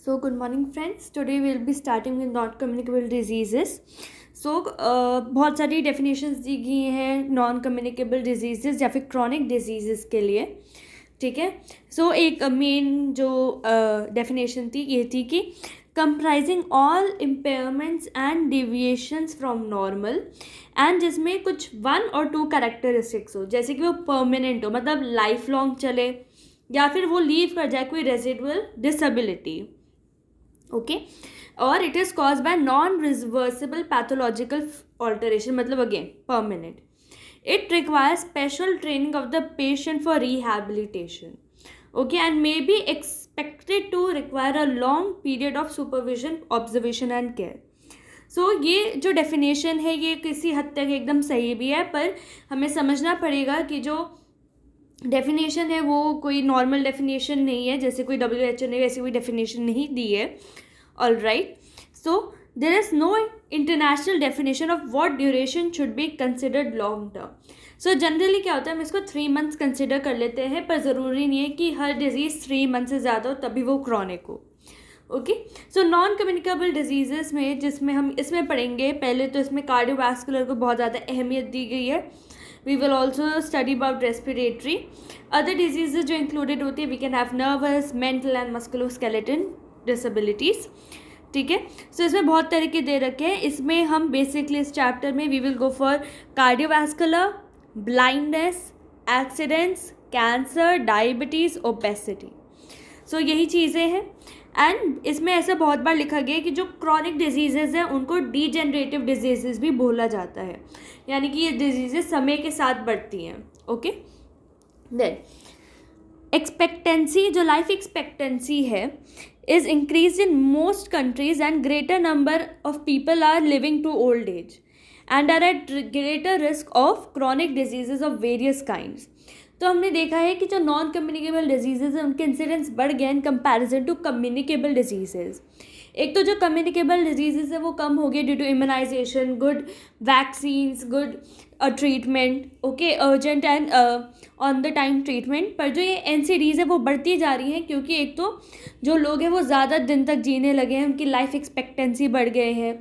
So, good morning, friends. Today we will be starting with non-communicable diseases. So, बहुत सारी definitions दी गई हैं non-communicable diseases या फिर chronic diseases के लिए, ठीक है. So, एक main जो definition थी ये थी कि comprising all impairments and deviations from normal and जिसमें कुछ 1 or 2 characteristics हो, जैसे कि वो permanent हो, मतलब life long चले, या फिर वो लीव कर जाए कोई रेजिडुअल डिसेबिलिटी, ओके. और it is cause by non reversible pathological alteration, मतलब again permanent. It requires special training of the patient for rehabilitation, okay, and may be expected to require a long period of supervision, observation and care. So ये जो definition है ये किसी हद तक एकदम सही भी है, पर हमें समझना पड़ेगा कि जो डेफिनेशन है वो कोई नॉर्मल डेफिनेशन नहीं है, जैसे कोई WHO ने ऐसी कोई डेफिनेशन नहीं दी है. All right. So there is no international definition of what duration should be considered long term. So generally क्या होता है, हम इसको 3 मंथ्स कंसिडर कर लेते हैं, पर ज़रूरी नहीं है कि हर डिजीज़ 3 मंथ से ज़्यादा हो तभी वो क्रॉनिक हो, okay. So non communicable disease में जिसमें हम इसमें पढ़ेंगे, पहले तो इसमें कार्डियोवैस्कुलर को बहुत ज़्यादा अहमियत दी गई है. We will also study about respiratory. Other diseases जो included होती है, we can have nervous, mental and musculoskeletal disabilities, ठीक है. सो इसमें बहुत तरीके दे रखे हैं. इसमें हम बेसिकली इस चैप्टर में we will go for cardiovascular, blindness, accidents, cancer, diabetes, obesity. सो यही चीज़ें हैं. एंड इसमें ऐसा बहुत बार लिखा गया है कि जो क्रॉनिक डिजीज़ेज़ हैं उनको डीजेनरेटिव डिजीज़ेज़ भी बोला जाता है, यानी कि ये डिजीज़ेज़ समय के साथ बढ़ती हैं, ओके. देन एक्सपेक्टेंसी, जो लाइफ एक्सपेक्टेंसी है, is increase in most countries and greater number of people are living to old age and are at greater risk of chronic diseases of various kinds. तो हमने देखा है कि जो non communicable diseases हैं उनके incidence बढ़ गए in comparison to communicable diseases. एक तो जो कम्युनिकेबल डिजीज़ेज़ है वो कम हो गई due to immunisation, good vaccines, good treatment, okay, urgent and on the time treatment. पर जो ये NCDs है वो बढ़ती जा रही हैं, क्योंकि एक तो जो लोग हैं वो ज़्यादा दिन तक जीने लगे हैं, उनकी लाइफ एक्सपेक्टेंसी बढ़ गए हैं.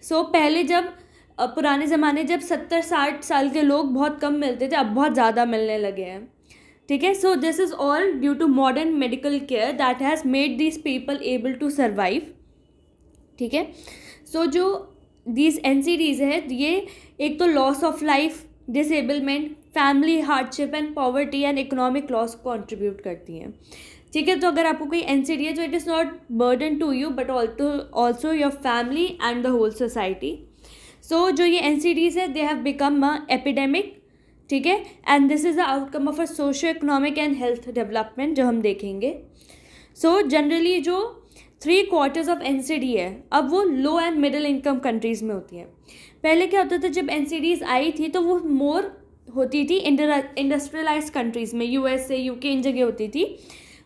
सो पहले जब पुराने ज़माने जब 70-60 साल के लोग बहुत कम मिलते थे, अब बहुत ज़्यादा मिलने लगे हैं, ठीक है. So this is all due to modern medical care that has made this people able to survive, ठीक है. सो जो दीज NCDs है ये एक तो loss of life, disablement, family hardship and poverty and economic loss को कॉन्ट्रीब्यूट करती हैं, ठीक है. तो अगर आपको कोई NCD है तो it is not burden to you but also your family and the whole society. So जो ये NCDs है they have become a epidemic, ठीक है, and this is the outcome of a socio economic and health development जो हम देखेंगे. So generally जो 3/4 of NCD है अब वो लो एंड मिडिल इनकम कंट्रीज़ में होती है. पहले क्या होता था, जब NCDs आई थी तो वो मोर होती थी इंडस्ट्रियलाइज्ड कंट्रीज़ में, USA, UK इन जगह होती थी,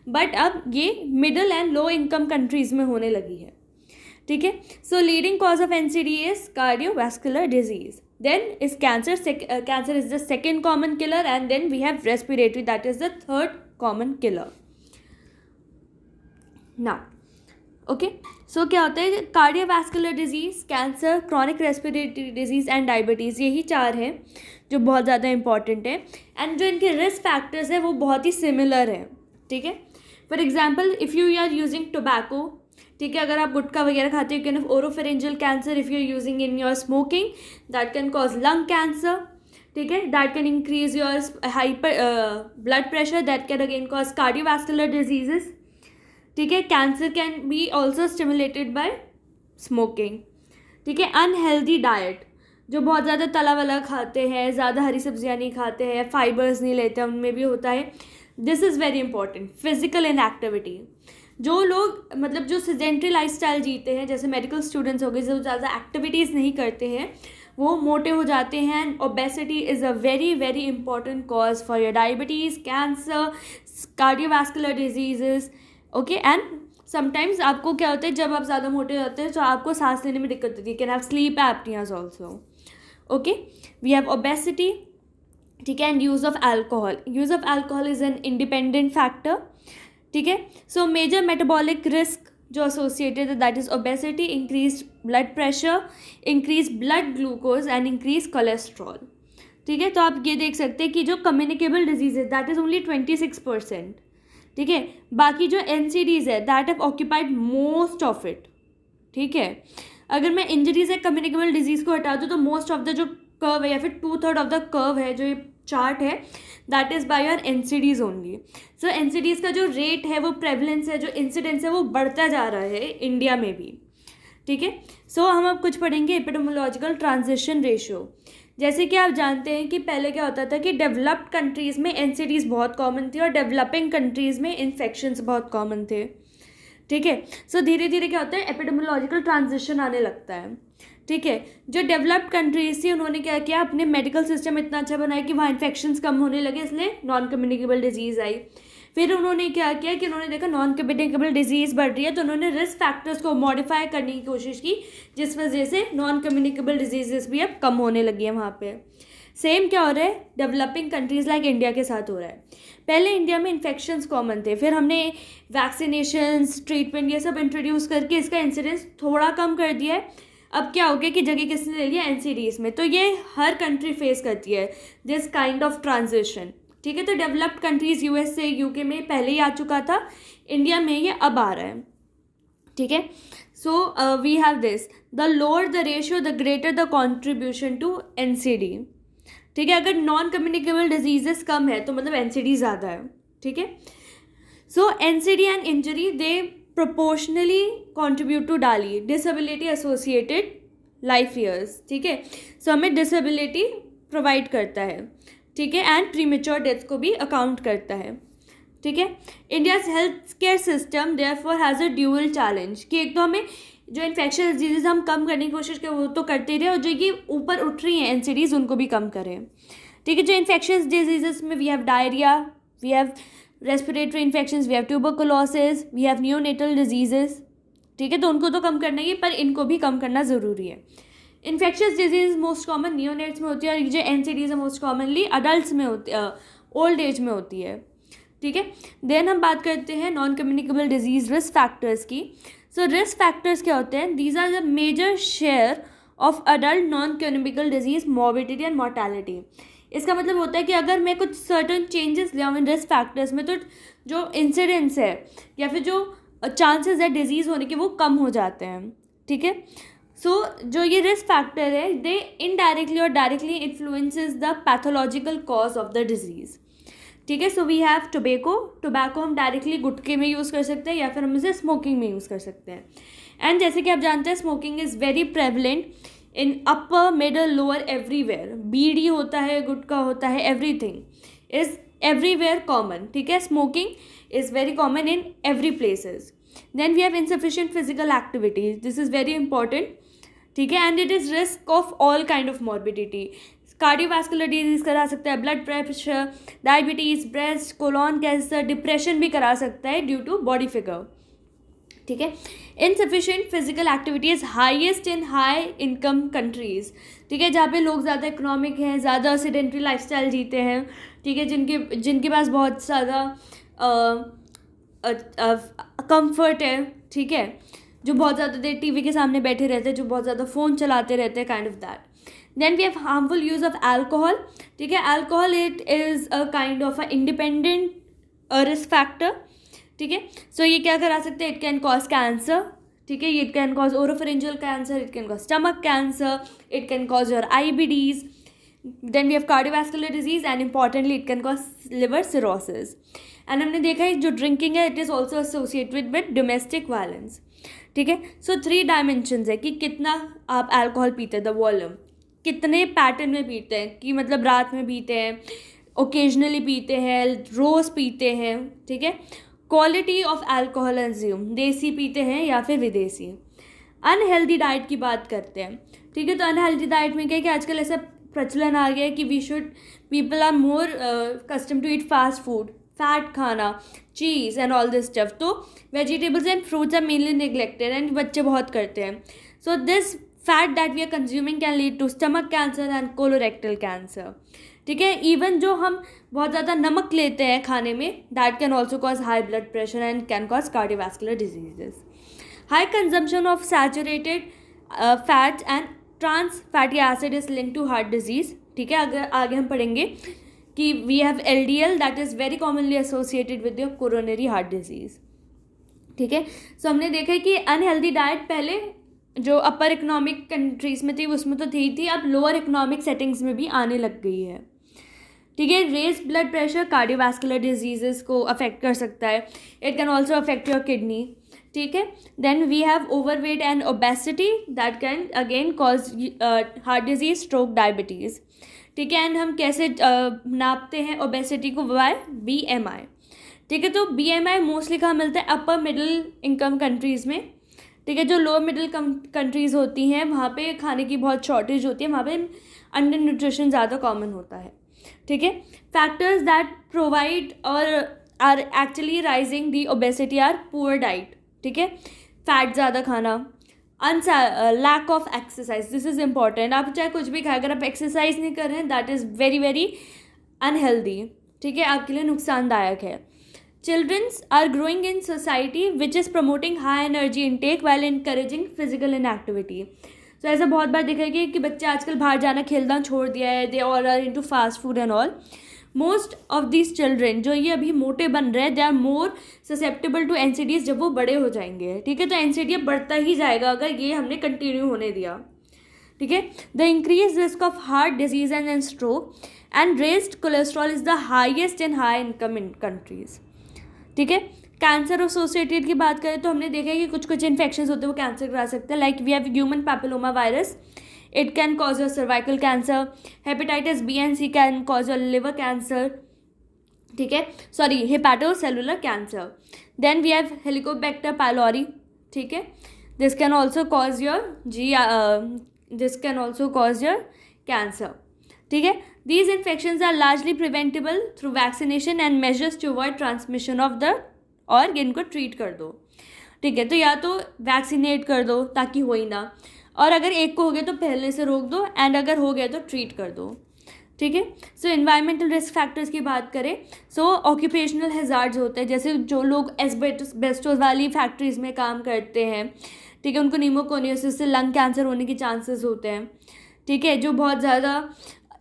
बट अब ये middle and low income countries में होने लगी है, ठीक है. So leading cause of NCD is cardiovascular disease, then is cancer. Cancer is the second common killer and then we have respiratory that is the third common killer. Now okay, so क्या होता है, cardiovascular disease, cancer, chronic respiratory disease and diabetes, यही 4 हैं जो बहुत ज़्यादा important है. And जो इनके रिस्क फैक्टर्स हैं वो बहुत ही सिमिलर हैं, ठीक है. For example if you are using tobacco, ठीक है, अगर आप गुटखा वगैरह खाते हो, you can have oropharyngeal cancer. If you are using in your smoking that can cause lung cancer, ठीक है. That can increase your hyper blood pressure, that can again cause cardiovascular diseases, ठीक है. Cancer can be also stimulated by smoking, ठीक है. Unhealthy diet, जो बहुत ज़्यादा तला वला खाते हैं, ज़्यादा हरी सब्जियाँ नहीं खाते हैं, फाइबर्स नहीं लेते हैं, उनमें भी होता है. This is very important. Physical inactivity, जो लोग मतलब जो सेडेंट्री लाइफस्टाइल जीते हैं, जैसे मेडिकल स्टूडेंट्स हो गए, जो ज़्यादा एक्टिविटीज़ नहीं करते हैं, वो मोटे हो जाते हैं. Obesity is a very very important cause for your diabetes, cancer, cardiovascular disease, okay. And sometimes आपको क्या होता है, जब आप ज़्यादा मोटे होते हैं तो आपको सांस लेने में दिक्कत होती है. Can have sleep apneas also, okay. We have obesity, ठीक है. And use of alcohol. Use of alcohol is an independent factor, ठीक है. सो मेजर मेटाबॉलिक रिस्क जो एसोसिएटेड है that is obesity, increase blood pressure, increase blood glucose and increase cholesterol. ठीक है, तो आप ये देख सकते हैं कि जो कम्युनिकेबल डिजीज है दैट इज़ ओनली 26%। ठीक है, बाकी जो NCDs है that have occupied most of it. ठीक है, अगर मैं इंजरीज या कम्युनिकेबल डिजीज़ को हटा दूँ तो मोस्ट ऑफ द जो कर्व है या फिर 2/3 ऑफ द कर्व है, जो ये चार्ट है, that is by your NCDs only. So NCDs का जो रेट है, वो प्रेवलेंस है, जो इंसिडेंस है, वो बढ़ता जा रहा है इंडिया में भी। ठीक है, सो हम अब कुछ पढ़ेंगे एपिडेमियोलॉजिकल ट्रांजिशन रेशियो। जैसे कि आप जानते हैं कि पहले क्या होता था कि डेवलप्ड कंट्रीज़ में NCDs बहुत कॉमन थी और डेवलपिंग कंट्रीज़ में इन्फेक्शंस बहुत कॉमन थे। ठीक है, सो धीरे धीरे क्या होता है, एपिडेमियोलॉजिकल ट्रांजिशन आने लगता है। ठीक है, जो डेवलप्ड कंट्रीज थी उन्होंने क्या किया, अपने मेडिकल सिस्टम इतना अच्छा बनाया कि वहाँ इन्फेक्शंस कम होने लगे, इसलिए नॉन कम्युनिकेबल डिजीज़ आई। फिर उन्होंने क्या किया कि उन्होंने देखा नॉन कम्युनिकेबल डिजीज़ बढ़ रही है, तो उन्होंने रिस्क फैक्टर्स को मॉडिफाई करने की कोशिश की, जिस वजह से नॉन कम्युनिकेबल डिजीज़ भी अब कम होने लगी है वहाँ पे। सेम क्या हो रहा है, डेवलपिंग कंट्रीज़ लाइक इंडिया के साथ हो रहा है। पहले इंडिया में इन्फेक्शंस कॉमन थे, फिर हमने वैक्सीनेशंस, ट्रीटमेंट, ये सब इंट्रोड्यूस करके इसका इंसिडेंस थोड़ा कम कर दिया है। अब क्या हो गया कि जगह किसने ले लिया, NCDs में। तो ये हर कंट्री फेस करती है दिस काइंड ऑफ ट्रांजिशन। ठीक है, तो डेवलप्ड कंट्रीज़ USA, UK में पहले ही आ चुका था, इंडिया में ये अब आ रहा है। ठीक है, so we have this, the lower the ratio the greater the contribution to NCD। ठीक है, अगर नॉन कम्युनिकेबल डिजीजेस कम है तो मतलब NCD ज़्यादा है। ठीक है, so NCD and injury they proportionately contribute to DALY disability associated life years. ठीक है, सो हमें डिसेबिलिटी प्रोवाइड करता है। ठीक है, एंड प्रीमेच्योर डेथ को भी अकाउंट करता है। ठीक है, India's health care system therefore has a dual challenge कि एक तो हमें जो इन्फेक्शस डिजीज़ हम कम करने की कोशिश करें वो तो करते रहे, और जो ये ऊपर उठ रही हैं NCDs उनको भी कम करें। ठीक है, जो इन्फेक्शस डिजीज़ में we have diarrhoea, we have respiratory infections, we have tuberculosis, we have neonatal diseases. ठीक है, तो उनको तो कम करना ही है, पर इनको भी कम करना ज़रूरी है। Infectious disease most common neonates में होती है, और जो NCDs है मोस्ट कॉमनली अडल्ट में होती है, ओल्ड एज में होती है। ठीक है, देन हम बात करते हैं non communicable disease risk factors की। सो रिस्क फैक्टर्स क्या होते हैं, these are the major share of adult non communicable disease morbidity and mortality. इसका मतलब होता है कि अगर मैं कुछ सर्टन चेंजेस ले आऊँ इन रिस्क फैक्टर्स में, तो जो इंसिडेंस है या फिर जो चांसेस है डिजीज़ होने के वो कम हो जाते हैं। ठीक है, सो जो ये रिस्क फैक्टर है दे इनडायरेक्टली और directly influences the pathological cause of the disease. ठीक है, सो वी हैव टोबैको हम डायरेक्टली गुटखे में यूज़ कर सकते हैं या फिर हम इसे स्मोकिंग में यूज़ कर सकते हैं। एंड जैसे कि आप जानते हैं smoking is very prevalent in upper middle lower everywhere. Bidi होता है, गुटखा होता है, एवरीथिंग इज़ एवरीवेयर कॉमन। ठीक है, smoking is very common in every places. Then we have insufficient physical activities, this is very important. ठीक है, and it is risk of all kind of morbidity. Cardiovascular disease करा सकता है, blood pressure, diabetes, breast, colon cancer, depression भी करा सकता है due to body figure. ठीक है, insufficient physical activity is highest in high income countries. ठीक है, जहाँ पे लोग ज़्यादा इकोनॉमिक हैं, ज़्यादा सेडेंट्री लाइफस्टाइल जीते हैं। ठीक है, जिनके पास बहुत ज़्यादा कंफर्ट है। ठीक है, जो बहुत ज़्यादा देर TV के सामने बैठे रहते हैं, जो बहुत ज़्यादा फ़ोन चलाते रहते हैं, kind of that. Then we have harmful use of alcohol. ठीक है, alcohol it is a kind of a independent risk factor. ठीक है, सो ये क्या करा सकते हैं, इट कैन कॉज कैंसर। ठीक है, it can cause oropharyngeal cancer, it can cause stomach cancer, it can cause your IBDs. Then we have cardiovascular disease and importantly it can cause liver cirrhosis. And हमने देखा है जो drinking है it is also associated with domestic violence. ठीक है, सो 3 dimensions है कि कितना आप अल्कोहल पीते हैं, द वॉल्यूम, कितने पैटर्न में पीते हैं, कि मतलब रात में पीते हैं, ओकेजनली पीते हैं, रोज़ पीते हैं। ठीक है, क्वालिटी ऑफ अल्कोहल कंज्यूम, देसी पीते हैं या फिर विदेशी। अनहेल्दी डाइट की बात करते हैं। ठीक है, तो अनहेल्दी डाइट में क्या है कि आजकल ऐसा प्रचलन आ गया है कि people are more custom to eat fast food, fat खाना, cheese and all this stuff. तो vegetables and fruits are mainly neglected and बच्चे बहुत करते हैं। So this fat that we are consuming can lead to stomach cancer and colorectal cancer. ठीक है, even जो हम बहुत ज़्यादा नमक लेते हैं खाने में, that can also cause high blood pressure and can cause cardiovascular diseases. High consumption of saturated fats and trans fatty acid is link to heart disease. ठीक है, अगर आगे हम पढ़ेंगे कि we have LDL that is very commonly associated with your coronary heart disease. ठीक है, सो हमने देखा है कि अनहेल्दी डाइट पहले जो अपर इकोनॉमिक कंट्रीज़ में थी उसमें तो थी, अब लोअर इकोनॉमिक सेटिंग्स में भी आने लग गई है. ठीक है, raise blood pressure cardiovascular disease को अफेक्ट कर सकता है. It can also affect your kidney. ठीक है, then we have overweight and obesity that can again cause heart disease, stroke, diabetes. ठीक है, एंड हम कैसे नापते हैं ओबेसिटी को? By BMI. ठीक है, तो BMI मोस्टली कहाँ मिलता है? अपर मिडिल इनकम कंट्रीज़ में. ठीक है, जो लोअर मिडिल कंट्रीज़ होती हैं वहाँ पे खाने की बहुत शॉर्टेज होती है, वहाँ पे अंडर न्यूट्रिशन ज़्यादा कॉमन होता है. ठीक है, फैक्टर्स दैट प्रोवाइड और are actually rising the obesity are poor diet. ठीक है, फैट ज़्यादा खाना, lack of exercise, this is important. आप चाहे कुछ भी खाएं, अगर आप एक्सरसाइज नहीं कर रहे हैं that is very very unhealthy. ठीक है, आपके लिए नुकसानदायक है. Childrens are growing in society which is promoting high energy intake while encouraging physical inactivity. तो ऐसा बहुत बार देखा गया कि बच्चे आजकल बाहर जाना खेलना छोड़ दिया है. They all are into fast food and all. Most of this children जो ये अभी मोटे बन रहे हैं, they are more susceptible to NCDs जब वो बड़े हो जाएंगे. ठीक है, तो NCD बढ़ता ही जाएगा अगर ये हमने कंटिन्यू होने दिया. ठीक है, the increase risk of heart disease and stroke and raised cholesterol is the highest in high income in countries. ठीक है, कैंसर एसोसिएटेड की बात करें तो हमने देखा है कि कुछ कुछ इन्फेक्शंस होते हैं वो कैंसर करा सकते हैं. Like we have human papilloma virus, it can cause your cervical cancer. Hepatitis B and C can cause your liver cancer. ठीक है, sorry, hepatocellular cancer. Then we have helicobacter pylori. ठीक है, this can also cause your cancer. ठीक है, these infections are largely preventable through vaccination and measures to avoid transmission of the, और इनको treat कर दो. ठीक है, तो या तो वैक्सीनेट कर दो ताकि हो ही ना, और अगर एक को हो गया तो पहले से रोक दो, एंड अगर हो गया तो ट्रीट कर दो. ठीक है, सो इन्वायरमेंटल रिस्क फैक्टर्स की बात करें, सो ऑक्यूपेशनल हैजार्ड्स होते हैं, जैसे जो लोग एस्बेस्टोस वाली फैक्ट्रीज़ में काम करते हैं. ठीक है, उनको न्यूमोकोनियोसिस से लंग कैंसर होने के चांसेस होते हैं. ठीक है, जो बहुत ज़्यादा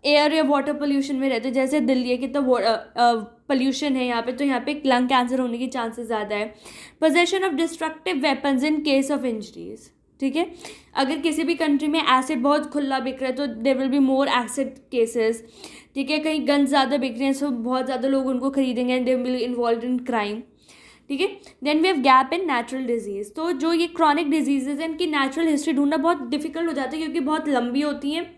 एयर या वाटर पोल्यूशन में रहते हैं, जैसे दिल्ली है कितना पोल्यूशन है यहाँ पे, तो यहाँ पे लंग कैंसर होने की चांसेस ज़्यादा है. Possession of destructive weapons in case of injuries. ठीक है, अगर किसी भी कंट्री में एसिड बहुत खुला बिक रहा है तो there will be more acid cases. ठीक है, कहीं गन ज़्यादा बिक रहे हैं तो बहुत ज़्यादा लोग उनको खरीदेंगे and they will be involve in crime. ठीक है, then we have gap in natural disease. तो जो ये क्रॉनिक डिजीजेज हैं इनकी नेचुरल हिस्ट्री ढूंढना बहुत डिफिकल्ट हो जाता है क्योंकि बहुत लंबी होती हैं.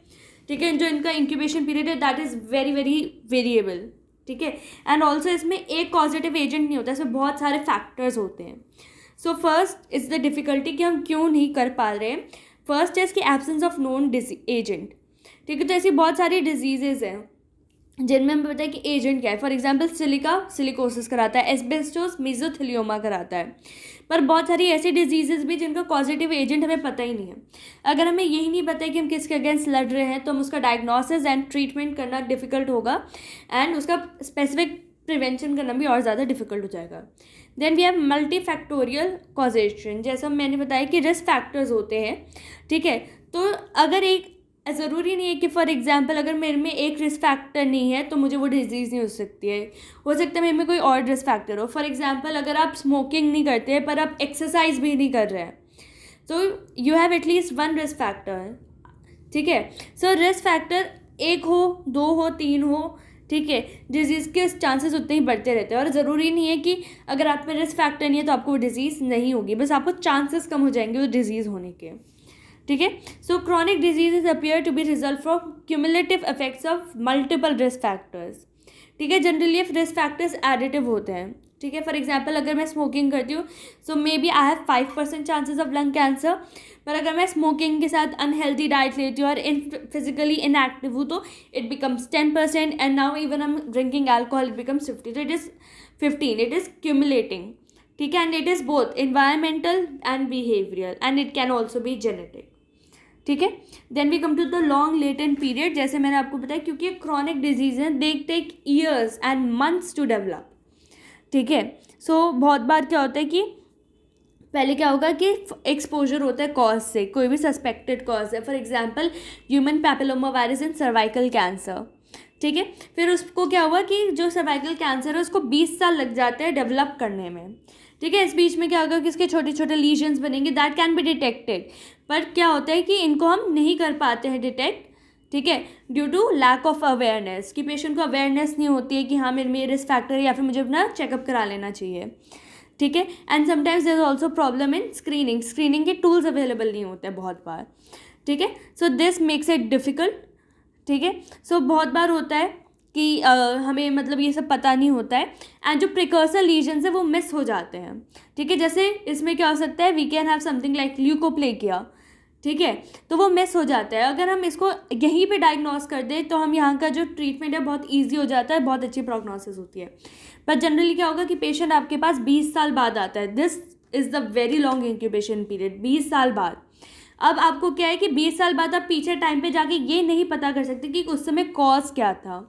ठीक है, जो इनका इंक्यूबेशन पीरियड है that is very very variable. ठीक है, एंड ऑल्सो इसमें एक कॉजेटिव एजेंट नहीं होता, इसमें बहुत सारे फैक्टर्स होते हैं. So first is the difficulty कि हम क्यों नहीं कर पा रहे हैं. फर्स्ट है इसकी एब्सेंस ऑफ नोन एजेंट. ठीक है, तो ऐसी बहुत सारी डिजीजेज हैं जिनमें हमें पता है कि एजेंट क्या है. फॉर एग्जांपल सिलिकोसिस कराता है, एस्बेस्टोस मेसोथेलियोमा कराता है, पर बहुत सारी ऐसी डिजीजेज भी जिनका पॉजिटिव एजेंट हमें पता ही नहीं है. अगर हमें यही नहीं पता है कि हम किसके अगेंस्ट लड़ रहे हैं तो हम उसका डायग्नोसिस एंड ट्रीटमेंट करना डिफिकल्ट होगा, एंड उसका स्पेसिफिक प्रिवेंशन करना भी और ज़्यादा डिफिकल्ट हो जाएगा. Then we have multifactorial causation, जैसा मैंने बताया कि रिस्क फैक्टर्स होते हैं. ठीक है, तो अगर एक ज़रूरी नहीं है कि फॉर एग्जांपल अगर मेरे में एक रिस्क फैक्टर नहीं है तो मुझे वो डिजीज़ नहीं हो सकती है. हो सकता है मेरे में कोई और रिस्क फैक्टर हो. फॉर एग्जांपल अगर आप स्मोकिंग नहीं करते हैं पर आप एक्सरसाइज भी नहीं कर रहे हैं तो you have at least one risk factor. ठीक है, सो रिस्क फैक्टर एक हो, दो हो, तीन हो, ठीक है, डिजीज़ के चांसेस उतने ही बढ़ते रहते हैं. और ज़रूरी नहीं है कि अगर आप में रिस्क फैक्टर नहीं है तो आपको वो डिजीज़ नहीं होगी, बस आपको चांसेस कम हो जाएंगे वो डिजीज़ होने के. ठीक है, so chronic diseases appear to be result from cumulative effects of multiple risk factors. ठीक है, जनरली रिस्क फैक्टर्स एडिटिव होते हैं. ठीक है, फॉर एग्जांपल अगर मैं स्मोकिंग करती हूँ so maybe I have 5% chances of lung cancer, पर अगर मैं स्मोकिंग के साथ अनहेल्दी डाइट लेती हूँ और फिजिकली इनएक्टिव हूँ तो it becomes 10%, and now even I am drinking alcohol it becomes 50. तो it is 15, it is cumulating. ठीक है, and it is both environmental and behavioural, and it can also be genetic. ठीक है, then we come to the long latent period. जैसे मैंने आपको बताया क्योंकि क्रॉनिक डिजीज हैं they take years and months to develop. ठीक है, सो बहुत बार क्या होता है कि पहले क्या होगा कि एक्सपोजर होता है कॉज से, कोई भी सस्पेक्टेड कॉज है, for example human papilloma virus in cervical cancer, ठीक है। फिर उसको क्या हुआ कि जो सर्वाइकल कैंसर है उसको 20 साल लग जाते हैं डेवलप करने में, ठीक है। इस बीच में क्या होगा कि इसके छोटे छोटे लीजन्स बनेंगे दैट कैन बी डिटेक्टेड, पर क्या होता है कि इनको हम नहीं कर पाते हैं डिटेक्ट, ठीक है, due to lack of awareness, कि पेशेंट को अवेयरनेस नहीं होती है कि हाँ मेरे में रिस्क फैक्टर है या फिर मुझे अपना चेकअप करा लेना चाहिए, ठीक है। And sometimes there is also problem in screening के टूल्स अवेलेबल नहीं होते हैं बहुत बार, ठीक है। So this makes it difficult, ठीक है। सो बहुत बार होता है कि हमें मतलब ये सब पता नहीं होता है एंड जो प्रिकर्सर लीजन्स है वो मिस हो जाते हैं, ठीक है। जैसे इसमें क्या हो सकता है, we can have something like leukoplakia, ठीक है, तो वो मिस हो जाता है। अगर हम इसको यहीं पे डायग्नोस कर दें तो हम यहाँ का जो ट्रीटमेंट है बहुत ईजी हो जाता है, बहुत अच्छी प्रोग्नोसिस होती है। पर जनरली क्या होगा कि पेशेंट आपके पास 20 साल बाद आता है, this is the very long incubation period, 20 साल बाद। अब आपको क्या है कि 20 साल बाद आप पीछे टाइम पे जाके ये नहीं पता कर सकते कि उस समय कॉज क्या था,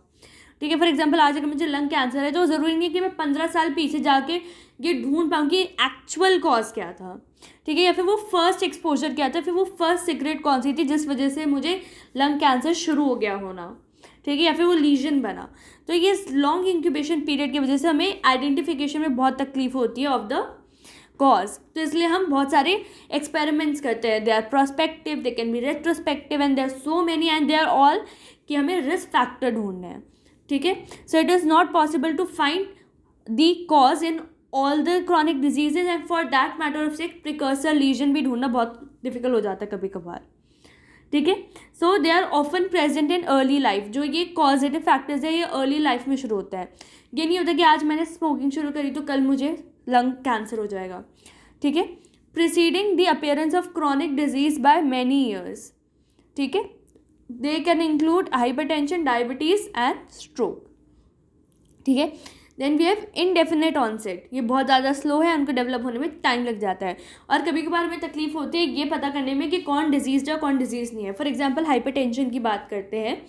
ठीक है। फॉर एग्जांपल आज अगर मुझे लंग कैंसर है तो ज़रूरी नहीं है कि मैं 15 साल पीछे जाके ये ढूंढ पाऊँ कि एक्चुअल कॉज क्या था, ठीक है, या फिर वो फर्स्ट एक्सपोजर क्या था, फिर वो फर्स्ट सिगरेट कौन सी थी जिस वजह से मुझे लंग कैंसर शुरू हो गया होना, ठीक है, या फिर वो लीजन बना। तो ये लॉन्ग इंक्यूबेशन पीरियड की वजह से हमें आइडेंटिफिकेशन में बहुत तकलीफ होती है ऑफ द कॉज। तो इसलिए हम बहुत सारे एक्सपेरिमेंट्स करते हैं, they are prospective, they can be retrospective and they are so many and they are all कि हमें रिस्क फैक्टर ढूंढने हैं, ठीक है। So it is not possible to find the cause in all the chronic diseases and for that matter of एक precursor lesion भी ढूंढना बहुत डिफिकल्ट हो जाता है कभी कभार, ठीक है। So they are often present in early life, जो ये कॉजेटिव फैक्टर्स है ये अर्ली लाइफ में शुरू होता है। ये नहीं होता कि आज मैंने स्मोकिंग शुरू करी तो कल मुझे लंग कैंसर हो जाएगा, ठीक है। Preceding the appearance of chronic disease by many years, ठीक है, they can include hypertension, diabetes and stroke, ठीक है। Then we have indefinite onset, ये बहुत ज़्यादा स्लो है, उनको डेवलप होने में टाइम लग जाता है और कभी कभार हमें तकलीफ होती है ये पता करने में कि कौन डिजीज़ है कौन डिजीज़ नहीं है। फॉर एग्जांपल हाइपरटेंशन की बात करते हैं,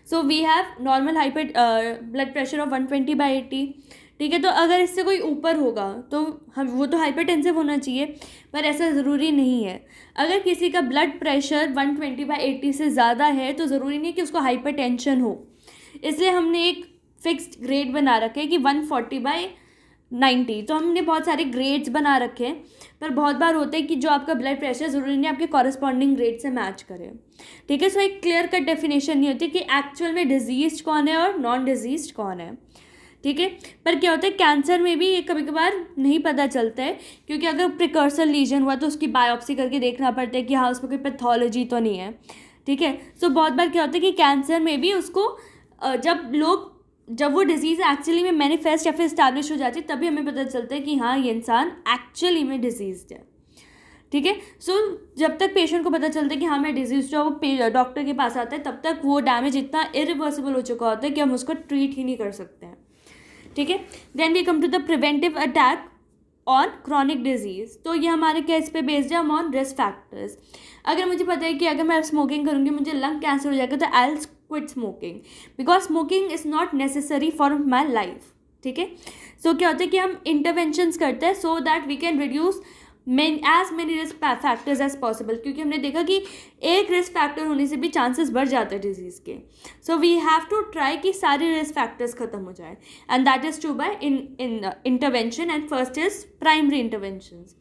so we have normal blood pressure of 120/80, ठीक है। तो अगर इससे कोई ऊपर होगा तो हम वो तो हाइपरटेंसिव होना चाहिए, पर ऐसा ज़रूरी नहीं है। अगर किसी का ब्लड प्रेशर 120/80 से ज़्यादा है तो ज़रूरी नहीं कि उसको हाइपरटेंशन हो, इसलिए हमने एक फिक्स्ड ग्रेड बना रखे हैं कि 140/90। तो हमने बहुत सारे ग्रेड्स बना रखे हैं, पर बहुत बार होता है कि जो आपका ब्लड प्रेशर ज़रूरी नहीं आपके कॉरस्पॉन्डिंग ग्रेड से मैच करे, ठीक है। सो एक क्लियर कट डेफिनेशन नहीं होती कि एक्चुअल में डिजीज कौन है और नॉन डिजीज कौन है, ठीक है। पर क्या होता है कैंसर में भी ये कभी कभार नहीं पता चलता है, क्योंकि अगर प्रिकर्सर लीजन हुआ तो उसकी बायोप्सी करके देखना पड़ता है कि हाँ उसमें कोई पैथोलॉजी तो नहीं है, ठीक है। सो बहुत बार क्या होता है कि कैंसर में भी उसको जब वो डिज़ीज़ एक्चुअली में मैनिफेस्ट या फिर इस्टेब्लिश हो जाती है तभी हमें पता चलता है कि हाँ ये इंसान एक्चुअली में डिजीज़ है, ठीक है। सो जब तक पेशेंट को पता चलता है कि हाँ मैं डिजीज़ जो वो डॉक्टर के पास आता है तब तक वो डैमेज इतना इरिवर्सिबल हो चुका होता है कि हम उसको ट्रीट ही नहीं कर सकते हैं, ठीक है। Then we come to the preventive attack on chronic disease. तो ये हमारे केस पे बेस्ड है ऑन रिस्क फैक्टर्स। अगर मुझे पता है कि अगर मैं स्मोकिंग करूँगी मुझे लंग कैंसर हो जाएगा तो I will quit smoking because smoking is not necessary for my life, ठीक है। सो क्या होता है कि हम इंटरवेंशंस करते हैं so that we can reduce as many risk factors as possible, क्योंकि हमने देखा कि एक रिस्क फैक्टर होने से भी चांसेस बढ़ जाते हैं डिजीज़ के। So we have to try कि सारे रिस्क फैक्टर्स खत्म हो जाए and that is to by intervention and first is primary interventions.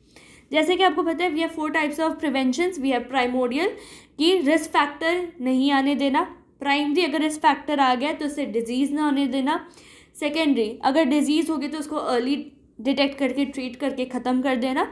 जैसे कि आपको पता है we have 4 types of preventions. We have primordial कि रिस्क फैक्टर नहीं आने देना, प्राइमरी अगर रिस्क फैक्टर आ गया तो उससे डिजीज़ ना होने देना, सेकेंडरी अगर डिजीज़ होगी तो उसको अर्ली डिटेक्ट करके ट्रीट करके ख़त्म कर देना,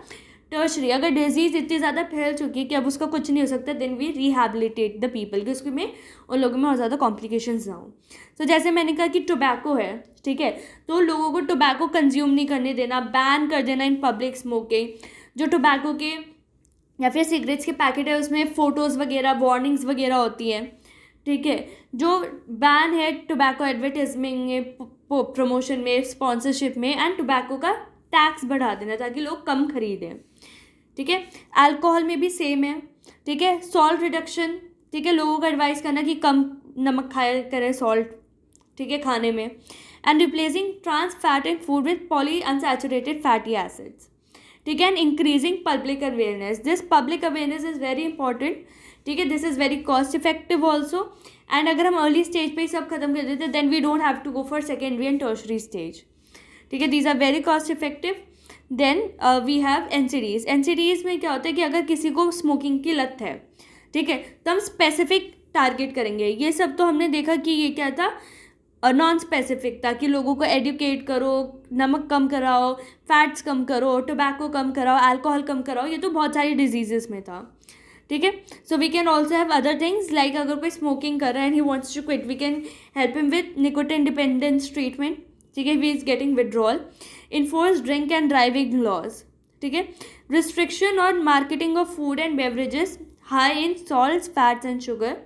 टर्शरी अगर डिजीज़ इतनी ज़्यादा फैल चुकी है कि अब उसका कुछ नहीं हो सकता then we rehabilitate the people कि उसमें उन लोगों में और ज़्यादा कॉम्प्लिकेशंस ना हो। तो जैसे मैंने कहा कि टोबैको है, ठीक है, तो लोगों को टोबैको कंज्यूम नहीं करने देना, बैन कर देना इन पब्लिक स्मोकिंग। जो टोबैको के या फिर सिगरेट्स के पैकेट है उसमें फ़ोटोज़ वगैरह वार्निंग्स वगैरह होती हैं, ठीक है। जो बैन है टोबैको एडवर्टाइजमेंट में, प्रमोशन में, स्पॉन्सरशिप में एंड टोबैको का टैक्स बढ़ा देना ताकि लोग कम खरीदें, ठीक है। अल्कोहल में भी सेम है, ठीक है। सॉल्ट रिडक्शन, ठीक है, लोगों को एडवाइस करना कि कम नमक खाया करें सॉल्ट, ठीक है, खाने में। And replacing trans fat and food with poly unsaturated fatty acids, ठीक है, and increasing public awareness. This public awareness is very important. ठीक है, this is very cost effective also. And अगर हम अर्ली स्टेज पे ही सब खत्म कर देते then we don't have to go for secondary and tertiary stage. ठीक है, these are very cost effective. Then we have NCDs. NCDs में क्या होता है कि अगर किसी को स्मोकिंग की लत है, ठीक है, तो हम स्पेसिफिक टारगेट करेंगे. ये सब तो हमने देखा कि ये क्या था, नॉन स्पेसिफिक था, कि लोगों को एडुकेट करो, नमक कम कराओ, फैट्स कम करो, टोबैको कम कराओ, अल्कोहल कम कराओ. ये तो बहुत सारी डिजीजेस में था. ठीक है, so we can also have other things like अगर कोई स्मोकिंग कर रहा है and he wants to quit, we can help him with nicotine dependence treatment. ठीक है, we is getting withdrawal. Enforce drink and driving laws. ठीक है, restriction on marketing of food and beverages high in salts, fats and sugar.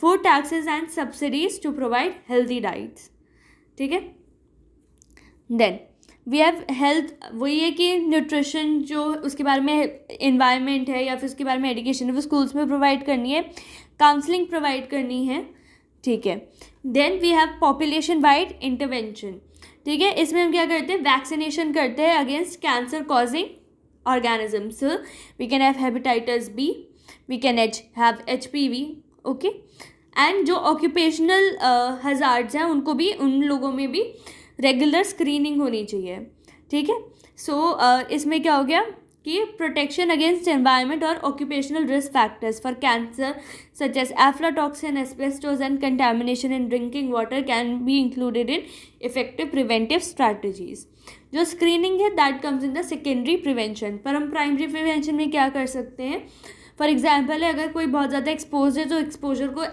Food taxes and subsidies to provide healthy diets. ठीक है, then we have health. वही है कि nutrition जो उसके बारे में इन्वायरमेंट है या फिर उसके बारे में एजुकेशन है वो स्कूल्स में प्रोवाइड करनी है, काउंसलिंग प्रोवाइड करनी है. ठीक है, then we have population wide intervention. ठीक है, इसमें हम क्या करते हैं, वैक्सीनेशन करते हैं against cancer causing organisms. We can have hepatitis B, we can have HPV. Okay, and जो ऑक्यूपेशनल हजार्ड्स हैं उनको भी, उन लोगों में भी रेगुलर स्क्रीनिंग होनी चाहिए. ठीक है, सो इसमें क्या हो गया कि प्रोटेक्शन अगेंस्ट एनवायरनमेंट और occupational risk factors for cancer such as aflatoxin, asbestos and contamination in drinking water can be included in effective preventive strategies. जो स्क्रीनिंग है that comes in the secondary prevention. पर हम primary prevention में क्या कर सकते हैं, फॉर एग्जाम्पल है अगर कोई बहुत ज़्यादा एक्सपोज है तो एक्सपोजर को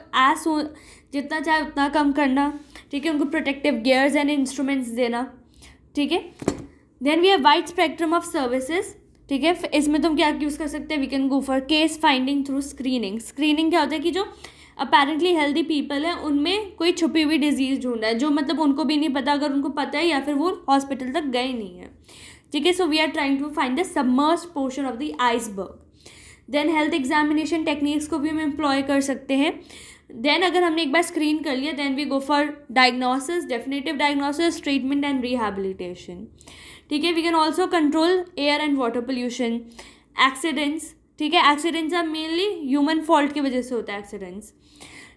जितना चाहे उतना कम करना. ठीक है, उनको प्रोटेक्टिव गियर्स एंड इंस्ट्रूमेंट्स देना. ठीक है, then we have wide spectrum of services. ठीक है, इसमें तुम क्या यूज़ कर सकते हैं, we can go for case finding through screening. Screening क्या होता है कि जो अपेरेंटली हेल्दी पीपल है उनमें कोई छुपी हुई डिजीज़ ढूंढना है जो मतलब उनको भी नहीं पता, अगर उनको पता है या फिर वो हॉस्पिटल तक गए नहीं है. ठीक है, so we are trying to find the submerged portion of the iceberg. Then health examination techniques को भी हम एम्प्लॉय कर सकते हैं. देन अगर हमने एक बार स्क्रीन कर लिया then we go for diagnosis, definitive diagnosis, treatment and rehabilitation. ठीक है, we can also control air and water pollution, accidents. ठीक है, accidents are mainly human fault की वजह से होता है एक्सीडेंट्स.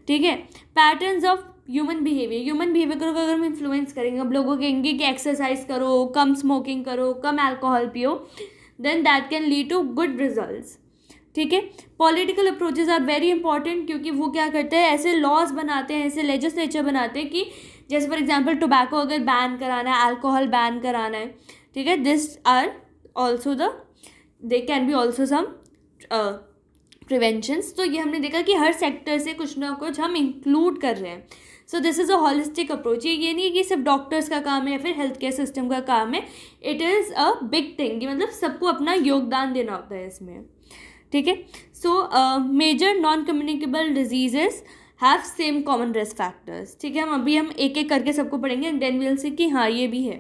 ठीक है, पैटर्न्स ऑफ ह्यूमन बिहेवियर को अगर हम इन्फ्लुएंस करेंगे, अब लोगों कहेंगे कि एक्सरसाइज करो, कम स्मोकिंग करो, कम अल्कोहल पियो, then that can lead to good results. ठीक है, political approaches are very important क्योंकि वो क्या करते हैं, ऐसे लॉज बनाते हैं, ऐसे लेजिस्लेचर बनाते हैं कि जैसे फॉर एग्जांपल टोबैको अगर बैन कराना है, अल्कोहल बैन कराना है. ठीक है, this are also they can be also some preventions. तो ये हमने देखा कि हर सेक्टर से कुछ ना कुछ हम इंक्लूड कर रहे हैं. So this is a holistic approach. ये नहीं है कि सिर्फ डॉक्टर्स का काम है या फिर हेल्थ केयर सिस्टम का काम है. It is a big thing कि मतलब सबको अपना योगदान देना होता है इसमें. ठीक है, so major non communicable diseases have same common risk factors. ठीक है, हम एक एक करके सबको पढ़ेंगे एंड देन विल सी कि हाँ ये भी है.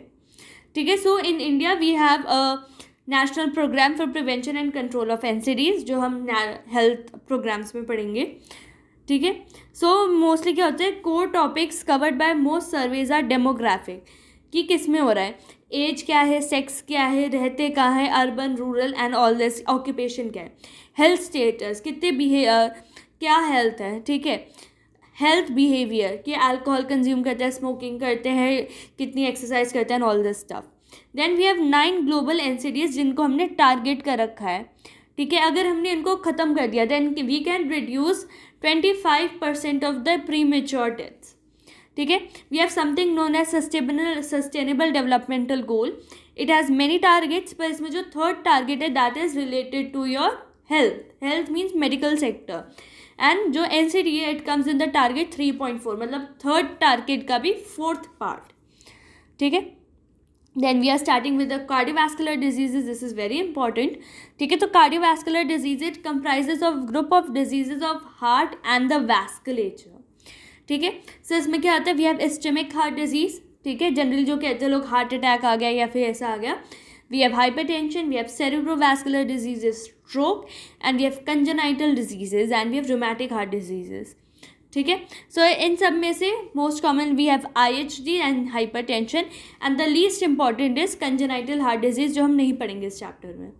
ठीक है, so in India we have a national programme for prevention and control of NCDs जो हम हेल्थ प्रोग्राम्स में पढ़ेंगे. ठीक है, सो मोस्टली क्या होता है, core topics covered by most surveys are demographic, कि किस में हो रहा है, एज क्या है, सेक्स क्या है, रहते कहाँ है, urban rural and all this, occupation क्या है, हेल्थ स्टेटस कितने क्या हेल्थ है. ठीक है, हेल्थ बिहेवियर कि अल्कोहल कंज्यूम करते हैं, स्मोकिंग करते हैं, कितनी एक्सरसाइज करते हैं and all this stuff. Then we have 9 global NCDs जिनको हमने टारगेट कर रखा है. ठीक है, अगर हमने इनको ख़त्म कर दिया then we can reduce 25% of the premature deaths. ठीक है, we have something known as sustainable developmental goal. It has many targets, पर इसमें जो थर्ड टारगेट है that is related to your health means medical sector. And जो NCD है it comes in the target 3.4, मतलब third target का भी fourth part. ठीक है, then we are starting with the cardiovascular diseases. This is very important. ठीक है, तो cardiovascular disease it comprises of group of diseases of heart and the vasculature. ठीक है, सो इसमें क्या आता है, we have ischaemic heart disease. ठीक है, जनरली जो कहते हैं लोग हार्ट अटैक आ गया या फिर ऐसा आ गया. We have hypertension, we have cerebrovascular diseases, stroke, and we have congenital diseases and we have rheumatic heart diseases. ठीक है, सो इन सब में से most common we have IHD and hypertension, and the least important is congenital heart disease जो हम नहीं पढ़ेंगे इस चैप्टर में.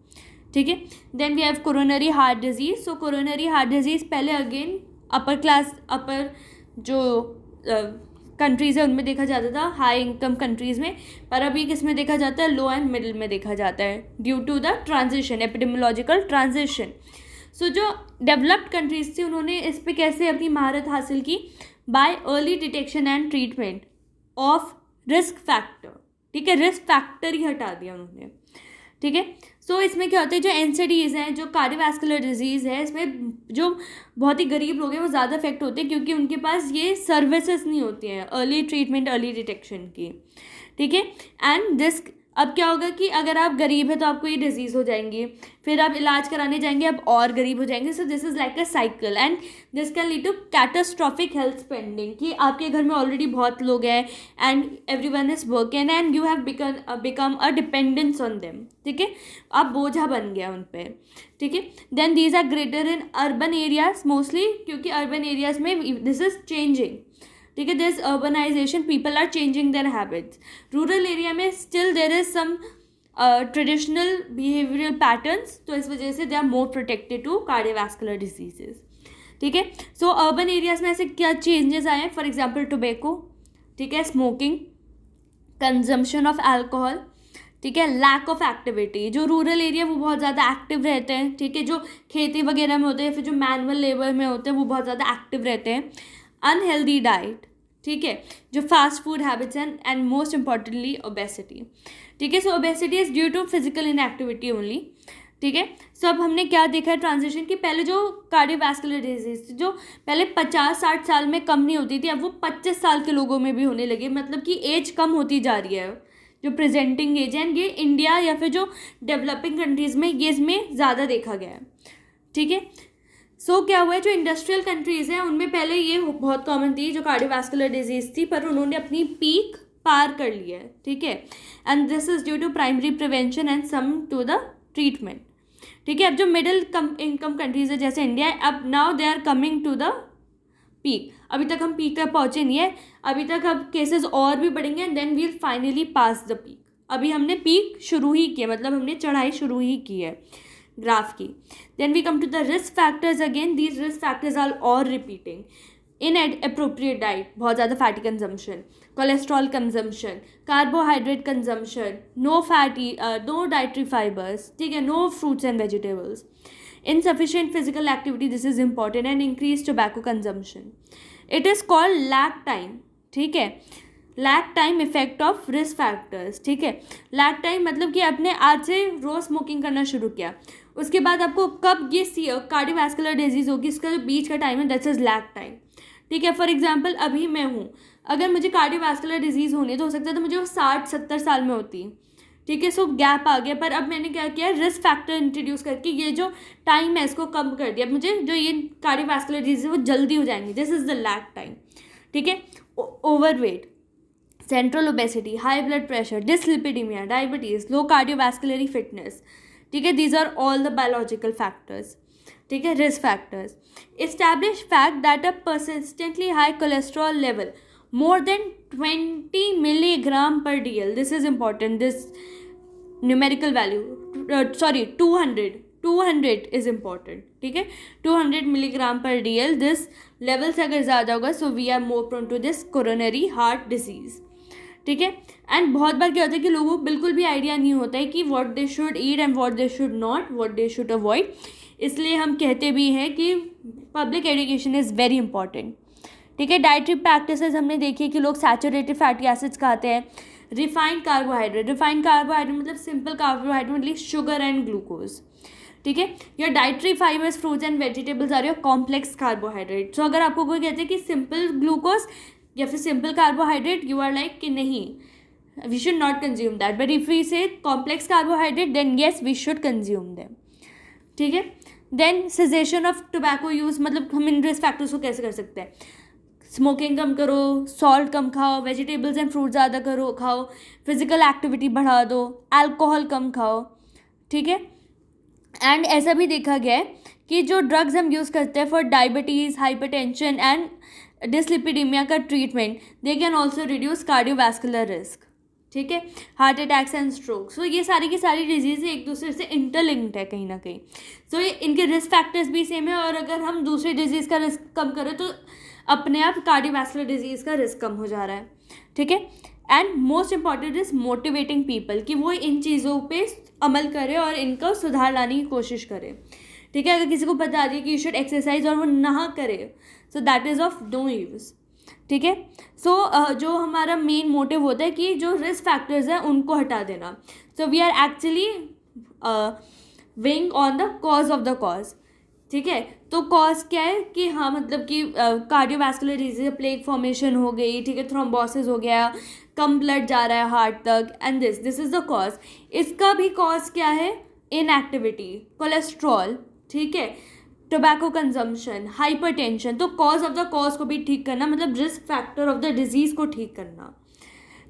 ठीक है। Then we have coronary heart disease. So coronary heart disease पहले अगेन अपर जो कंट्रीज़ है उनमें देखा जाता था, हाई इनकम कंट्रीज़ में, पर अभी किस में देखा जाता है, लो एंड मिडिल में देखा जाता है, due to the transition, epidemiological transition. So जो डेवलप्ड कंट्रीज थी उन्होंने इस पे कैसे अपनी महारत हासिल की, bye early detection and treatment of risk factor. ठीक है, रिस्क फैक्टर ही हटा दिया उन्होंने। ठीक है, सो इसमें क्या होता है, जो एनसीडीज़ हैं, जो कार्डियोवैस्कुलर डिजीज़ है, इसमें जो बहुत ही गरीब लोग हैं वो ज़्यादा इफेक्ट होते हैं, क्योंकि उनके पास ये सर्विसेज नहीं होती हैं अर्ली ट्रीटमेंट, अर्ली डिटेक्शन की। ठीक है, एंड दिस, अब क्या होगा कि अगर आप गरीब हैं तो आपको ये डिजीज़ हो जाएंगी, फिर आप इलाज कराने जाएंगे, आप और गरीब हो जाएंगे। So this is like a cycle and this can lead to catastrophic health spending, कि आपके घर में ऑलरेडी बहुत लोग हैं and everyone is working and you have become a dependence on them. ठीक है, आप बोझा बन गया उन पर। ठीक है, then these are greater in urban areas mostly, क्योंकि अर्बन एरियाज में दिस इज चेंजिंग। ठीक है, this urbanization, people are changing their habits. Rural area में still there is some traditional behavioural patterns, तो इस वजह से they are more protected to cardiovascular diseases. ठीक है, सो अर्बन एरियाज में ऐसे क्या चेंजेस आए हैं, फॉर एग्जाम्पल टोबैको, ठीक है, स्मोकिंग, कंजम्पशन ऑफ अल्कोहल, ठीक है, लैक ऑफ एक्टिविटी। जो रूरल एरिया वो बहुत ज़्यादा एक्टिव रहते हैं, ठीक है, जो खेती वगैरह में होते हैं, फिर जो मैनुअल लेबर में होते हैं वो बहुत ज़्यादा एक्टिव रहते हैं। अनहेल्दी डाइट, ठीक है, जो fast food habits and most importantly obesity. ठीक है, so obesity is due to physical inactivity only. ठीक है, सो अब हमने क्या देखा है ट्रांजिशन की, पहले जो कार्डियोवैस्कुलर डिजीज जो पहले 50-60 साल में कम नहीं होती थी, अब वो 25 साल के लोगों में भी होने लगी, मतलब कि एज कम होती जा रही है, जो प्रेजेंटिंग एज है, ये इंडिया या फिर जो डेवलपिंग कंट्रीज़ में ये इसमें ज़्यादा देखा गया है। ठीक है, सो क्या हुआ है, जो इंडस्ट्रियल कंट्रीज़ हैं उनमें पहले ये बहुत कॉमन थी जो कार्डियोवैस्कुलर डिजीज़ थी, पर उन्होंने अपनी पीक पार कर लिया है। ठीक है, and this is due to primary prevention and some to the treatment. ठीक है, अब जो मिडिल इनकम कंट्रीज़ है जैसे इंडिया, अब now they are coming to the peak. अभी तक हम पीक तक पहुँचे नहीं है, अभी तक अब केसेस और भी बढ़ेंगे and then we'll finally pass the peak. अभी हमने पीक शुरू ही किया, मतलब हमने चढ़ाई शुरू ही की है ग्राफ की। Then we come to the risk factors again, these risk factors are और रिपीटिंग। इन अप्रोप्रिएट डाइट, बहुत ज़्यादा fatty consumption, cholesterol consumption, carbohydrate consumption, no dietary fibres, ठीक है, no fruits and vegetables, insufficient physical activity, this is important, and increased tobacco consumption. It is called lag time. ठीक है, lag time effect of risk factors. ठीक है, lag time मतलब कि आपने आज से रोज़ स्मोकिंग करना शुरू किया, उसके बाद आपको कब ये कार्डियोवैस्कुलर डिजीज़ होगी, इसका जो बीच का टाइम है दैट्स इज लैग टाइम। ठीक है, फॉर एग्जांपल अभी मैं हूँ, अगर मुझे कार्डियोवैस्कुलर डिजीज़ होनी है तो हो सकता है तो मुझे वो 60-70 साल में होती। ठीक है, सो गैप आ गया, पर अब मैंने क्या किया, रिस्क फैक्टर इंट्रोड्यूस करके ये जो टाइम है इसको कम कर दिया। अब मुझे जो ये कार्डियोवैस्कुलर डिजीज़ है वो जल्दी हो जाएंगी, this is the lag time. ठीक है, overweight, central obesity, high blood pressure, dyslipidemia, diabetes, low cardiovascularly fitness. ठीक है, these are all the biological factors. ठीक है, risk factors. Establish fact that a persistently high cholesterol level more than 20 milligram per dl, this is important, this numerical value, 200 is important. ठीक है, 200 milligram per dl, this level से अगर ज़्यादा होगा so we are more prone to this coronary heart disease. ठीक है, and बहुत बार क्या होता है कि लोगों को बिल्कुल भी आइडिया नहीं होता है कि what they should eat and what they should not, what they should avoid, इसलिए हम कहते भी हैं कि public education is very important. ठीक है, डाइटरी प्रैक्टिसेस हमने देखी कि लोग सैचुरेटेड फैटी एसिड्स खाते हैं, रिफाइंड कार्बोहाइड्रेट मतलब सिंपल कार्बोहाइड्रेट मतलब शुगर एंड ग्लूकोज। ठीक है, your dietary fibres, fruits and vegetables are your complex carbohydrate. So अगर आपको कोई कहते हैं कि सिंपल ग्लूकोज या फिर simple carbohydrate, you are like कि नहीं, we should not consume that, but if we say complex carbohydrate then yes we should consume them. ठीक है, then cessation of tobacco use, मतलब हम इन रिस्क फैक्टर्स को कैसे कर सकते हैं, स्मोकिंग कम करो, सॉल्ट कम खाओ, वेजिटेबल्स एंड फ्रूट ज़्यादा खाओ, फिजिकल एक्टिविटी बढ़ा दो, अल्कोहल कम खाओ। ठीक है, एंड ऐसा भी देखा गया है कि जो ड्रग्स हम यूज़ करते हैं for diabetes, hypertension and dyslipidemia का treatment, they can also reduce cardiovascular risk. ठीक है, heart attacks and stroke. So ये सारी की सारी डिजीज़ एक दूसरे से इंटरलिंक्ड है कहीं ना कहीं। सो ये इनके रिस्क फैक्टर्स भी सेम है, और अगर हम दूसरी डिजीज़ का रिस्क कम करें तो अपने आप कार्डियोवैस्कुलर डिजीज़ का रिस्क कम हो जा रहा है, ठीक है। And most important is motivating people, कि वो इन चीज़ों पे अमल करे और इनका सुधार लाने की कोशिश करे, ठीक है। अगर किसी को बता दिए कि यू शुड एक्सरसाइज और वो ना करे, so that is of no use, ठीक है। सो जो हमारा मेन मोटिव होता है कि जो रिस्क फैक्टर्स हैं उनको हटा देना। So we are actually weighing on the cause of the cause, ठीक है। तो कॉज क्या है कि हाँ, मतलब कि कार्डियोवैस्कुलर डिजीज, प्लेग फॉर्मेशन हो गई, ठीक है, थ्रोम्बोसिस हो गया, कम ब्लड जा रहा है हार्ट तक, and this is the cause. इसका भी कॉज क्या है? इनएक्टिविटी, कोलेस्ट्रॉल, ठीक है, टोबैको कंजम्पशन, हाइपरटेंशन। तो कॉज ऑफ द कॉज को भी ठीक करना, मतलब risk factor of the disease को ठीक करना,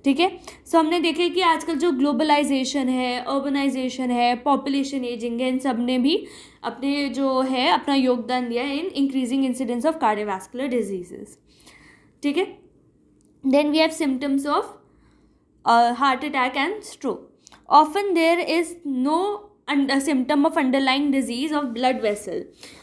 ठीक है। सो हमने देखे कि आजकल जो ग्लोबलाइजेशन है, अर्बनाइजेशन है, पॉपुलेशन एजिंग है, इन सब ने भी अपने जो है अपना योगदान दिया है in increasing incidence of cardiovascular diseases, ठीक है। Then we have symptoms of heart attack and stroke. Often there is no symptom of underlying disease of blood vessel.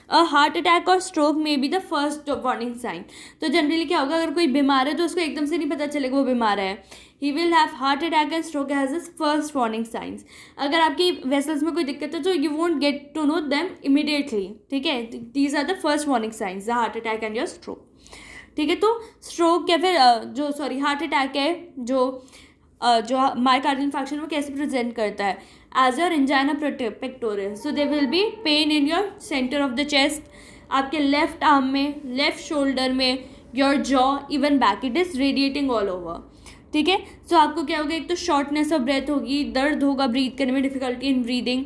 A heart attack or stroke may be the first warning sign. तो generally क्या होगा, अगर कोई बीमार है तो उसको एकदम से नहीं पता चलेगा वो बीमार है. He will have heart attack and stroke as his first warning signs. अगर आपकी वेसल्स में कोई दिक्कत है तो you won't get to know them immediately, ठीक है. These are the first warning signs, the heart attack and your stroke, ठीक है. तो स्ट्रोक या फिर हार्ट अटैक है जो मायोकार्डियल इंफार्क्शन वो कैसे प्रेजेंट करता है? As your angina pectoris. So they will be pain in your centre of the chest, आपके लेफ्ट आर्म में, लेफ्ट शोल्डर में, your jaw, even back. It is radiating all over, ठीक है. सो आपको क्या होगा, एक तो शॉर्टनेस ऑफ ब्रेथ होगी, दर्द होगा ब्रीथ करने में, difficulty in breathing,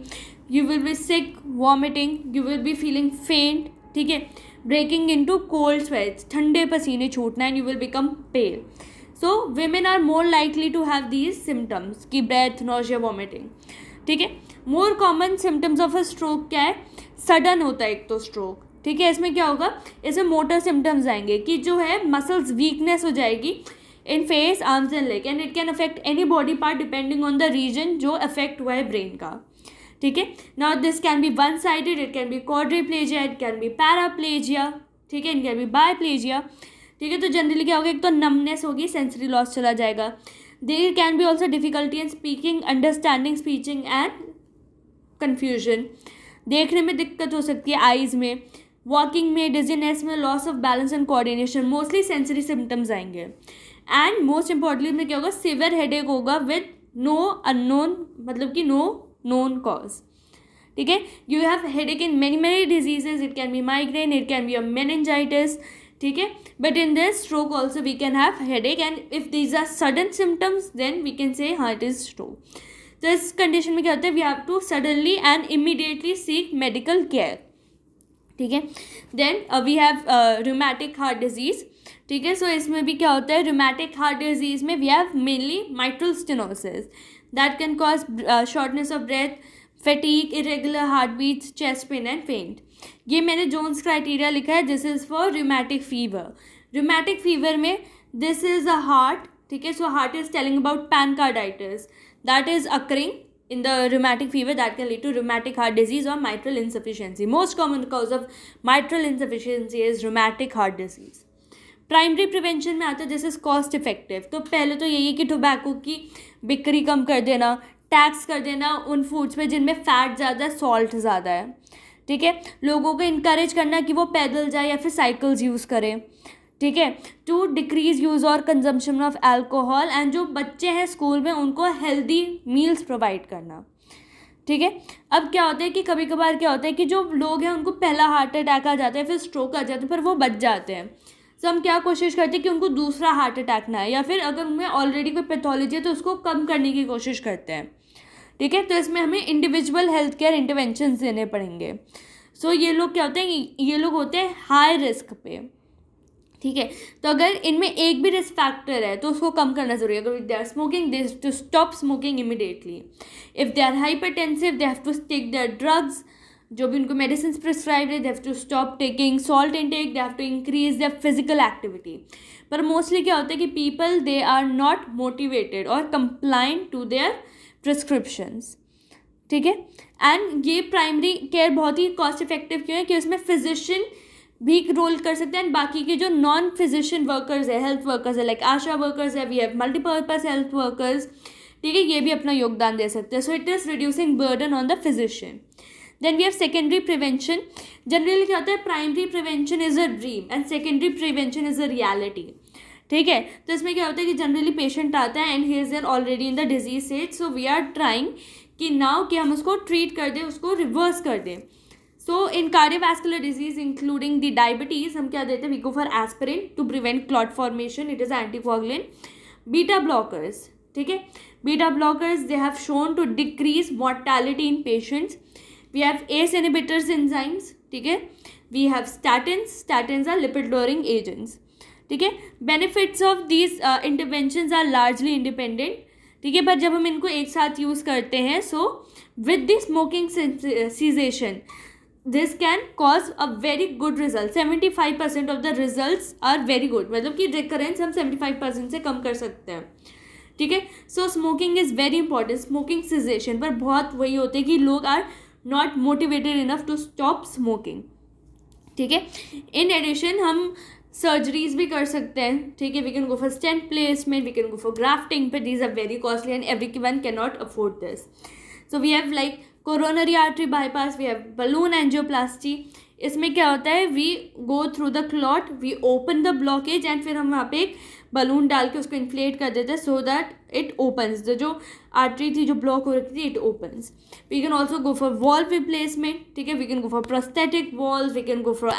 you will be sick, vomiting, you will be feeling फेंट, ठीक है, ब्रेकिंग इनटू कोल्ड स्वेट्स, ठंडे पसीने छूटना, and you will become pale. So women are more likely to have these symptoms कि breath, nausea, vomiting, ठीक है. More common symptoms of a stroke क्या है? सडन होता है एक तो स्ट्रोक, ठीक है. इसमें क्या होगा, इसमें मोटर सिम्टम्स आएंगे कि जो है मसल्स वीकनेस हो जाएगी in face, arms and leg, and it can affect any body part depending on the region जो अफेक्ट हुआ है ब्रेन का, ठीक है. Now this can be one sided, it can be quadriplegia, it can be paraplegia, ठीक है, it can B बायप्लेजिया, ठीक है. तो जनरली क्या होगा, एक तो नमनेस होगी, सेंसरी लॉस चला जाएगा. There can be also difficulty in speaking, understanding, speeching and confusion. देखने में दिक्कत हो सकती है आइज़ में, वॉकिंग में, डिजीनेस में, loss of balance and coordination, mostly sensory symptoms आएंगे. एंड मोस्ट इंपॉर्टेंटली में क्या होगा, सीवियर हेडेक होगा विद नो अननोन, मतलब कि नो नोन कॉज, ठीक है. You have headache in many diseases, it can be migraine, it can be a meningitis, ठीक है. But in this stroke also we can have headache, and if these are sudden symptoms then we can say हाँ it is stroke. तो इस condition में क्या होता है, we have to suddenly and immediately seek medical care, ठीक है. Then we have rheumatic heart disease, ठीक है. सो इसमें भी क्या होता है, रूमैटिक हार्ट डिजीज़ में we have mainly mitral stenosis that can cause shortness of breath, fatigue, irregular heart beats, chest pain and faint. ये मैंने जोन्स क्राइटेरिया लिखा है, this is for rheumatic fever. Rheumatic fever में this is a heart, ठीक है. So heart is telling about pancarditis that is occurring in the rheumatic fever that can lead to rheumatic heart disease or mitral insufficiency. Most common cause of mitral insufficiency is rheumatic heart disease. Primary prevention में आता है this is cost effective. तो पहले तो यही है कि tobacco की बिक्री कम कर देना, टैक्स कर देना उन फूड्स में जिनमें फैट ज़्यादा है, सॉल्ट ज़्यादा है, ठीक है. लोगों को इनकरेज करना कि वो पैदल जाए या फिर साइकिल्स यूज़ करें, ठीक है. टू डिक्रीज यूज़ और कंजम्पशन ऑफ अल्कोहल, एंड जो बच्चे हैं स्कूल में उनको हेल्दी मील्स प्रोवाइड करना, ठीक है. अब क्या होता है कि कभी कभार क्या होता है कि जो लोग हैं उनको पहला हार्ट अटैक आ जाता है, फिर स्ट्रोक आ जाता है, पर वो बच जाते हैं. तो हम क्या कोशिश करते हैं कि उनको दूसरा हार्ट अटैक ना आए, या फिर अगर उनमें ऑलरेडी कोई पैथोलॉजी है तो उसको कम करने की कोशिश करते हैं, ठीक है. तो इसमें हमें इंडिविजुअल हेल्थ केयर इंटरवेंशन देने पड़ेंगे. सो ये लोग क्या होते हैं, ये लोग होते हैं हाई रिस्क पे, ठीक है. तो अगर इनमें एक भी रिस्क फैक्टर है तो उसको कम करना जरूरी है. अगर they are smoking, they to stop smoking immediately. If they are hypertensive, they have to take their drugs, जो भी उनको मेडिसिन प्रिस्क्राइब है, they have to stop taking salt intake, they have to increase their physical activity. पर mostly क्या होता है कि people they are not motivated और कंप्लाइंट टू देयर प्रिस्क्रिप्शंस, ठीक है। एंड ये प्राइमरी केयर बहुत ही कॉस्ट इफेक्टिव क्यों है कि उसमें फिजिशियन भी रोल कर सकते हैं एंड बाकी के जो नॉन फिजिशियन वर्कर्स है, हेल्थ वर्कर्स है, लाइक आशा वर्कर्स है, we have multipurpose health workers, ठीक है, ये भी अपना योगदान दे सकते हैं। So it is reducing burden on the physician. Then we have secondary prevention. Generally क्या होता है, primary prevention is a dream and secondary prevention is a reality, ठीक है। तो इसमें क्या होता है कि जनरली पेशेंट आता है and he is already in the disease stage, so we are trying कि नाउ कि हम उसको ट्रीट कर दें, उसको रिवर्स कर दें। So in cardiovascular disease including the diabetes हम क्या देते हैं, we go for aspirin to prevent clot formation, it is anticoagulant. Beta blockers, ठीक है, beta blockers they have shown to decrease mortality in patients. We have ACE inhibitors enzymes, ठीक है, we have statins, statins are lipid lowering agents, ठीक है। Benefits of these interventions are largely independent, ठीक है, पर जब हम इनको एक साथ यूज़ करते हैं, so with the smoking cessation this can cause a very good result. 75% of the results are very good, मतलब कि रिकरेंस हम 75% से कम कर सकते हैं, ठीक है। So smoking is very important. Smoking cessation पर बहुत वही होते हैं कि लोग are not motivated enough to stop smoking, ठीक है। इन एडिशन हम सर्जरीज भी कर सकते हैं, ठीक है, we can go for stent placement, we can go for grafting, but these are very costly and everyone can not afford this. So we have like coronary artery bypass, we have balloon angioplasty. इसमें क्या होता है, we go through the clot, we open the blockage and फिर हम वहाँ पे एक balloon डाल के उसको इन्फ्लेट कर देते हैं सो दैट इट ओपन्स, जो आर्टरी थी जो ब्लॉक हो रखी थी, it opens. We can also go for valve replacement, ठीक है, we can go for prosthetic valves, we can go for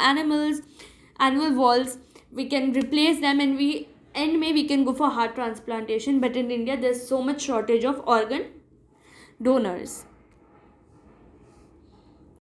annual valves, we can replace them and we can go for heart transplantation, but in India there's so much shortage of organ donors.